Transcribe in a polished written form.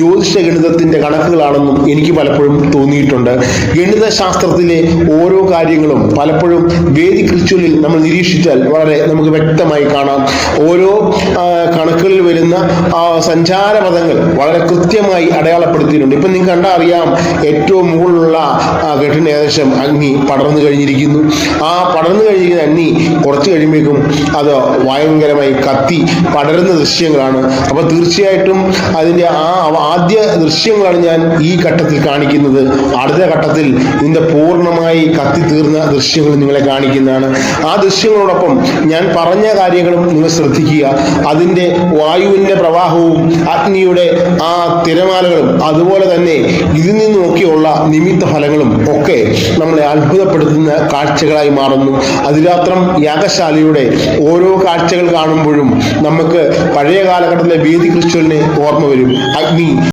ജ്യോതിഷ ഗണിതത്തിന്റെ കണക്കുകളാണെന്നും എനിക്ക് പലപ്പോഴും തോന്നിയിട്ടുണ്ട്. ഗണിത ശാസ്ത്രത്തിലെ ഓരോ കാര്യങ്ങളും പലപ്പോഴും വേദിക് റിച്വലിൽ നമ്മൾ നിരീക്ഷിച്ചാൽ വളരെ നമുക്ക് വ്യക്തമായി കാണാം. ഓരോ കണക്കുകളിൽ വരുന്ന സഞ്ചാരപഥങ്ങൾ വളരെ കൃത്യമായി അടയാളപ്പെടുത്തിയിട്ടുണ്ട്. ഇപ്പം നിങ്ങൾക്ക് കണ്ടാൽ അറിയാം, ഏറ്റവും മുകളിലുള്ള ഘട്ടന ഏകദേശം അഗ്നി പടർന്നു കഴിഞ്ഞിരിക്കുന്നു. ആ പടർന്നു കഴിഞ്ഞിരിക്കുന്ന അഗ്നി കുറച്ച് കഴിയുമ്പോഴേക്കും അത് ഭയങ്കരമായി കത്തി പടരുന്ന ദൃശ്യങ്ങളാണ്. അപ്പൊ തീർച്ചയായിട്ടും അതിന്റെ ആദ്യ ദൃശ്യങ്ങളാണ് ഞാൻ ഈ ഘട്ടത്തിൽ കാണിക്കുന്നത്. അടുത്ത ഘട്ടത്തിൽ ഇതിന്റെ പൂർണ്ണമായി കത്തിത്തീർന്ന ദൃശ്യങ്ങൾ നിങ്ങളെ കാണിക്കുന്നതാണ്. ആ ദൃശ്യങ്ങളോടൊപ്പം ഞാൻ പറഞ്ഞ കാര്യങ്ങളും നിങ്ങൾ ശ്രദ്ധിക്കുക. അതിന്റെ വായുവിന്റെ പ്രവാഹവും അഗ്നിയുടെ ആ തിരമാലകളും അതുപോലെ തന്നെ ഇതിൽ നിന്നുമൊക്കെയുള്ള നിമിത്ത ഫലങ്ങളും ഒക്കെ നമ്മളെ അത്ഭുതപ്പെടുത്തുന്ന കാഴ്ചകളായി മാറുന്നു. അതിരാത്രം യാഗശാലയുടെ ഓരോ കാഴ്ചകൾ കാണുമ്പോഴും നമുക്ക് പഴയ കാലഘട്ടത്തിലെ വേദിക് റിച്വലിനെ ഓർമ്മ വരും. അഗ്നി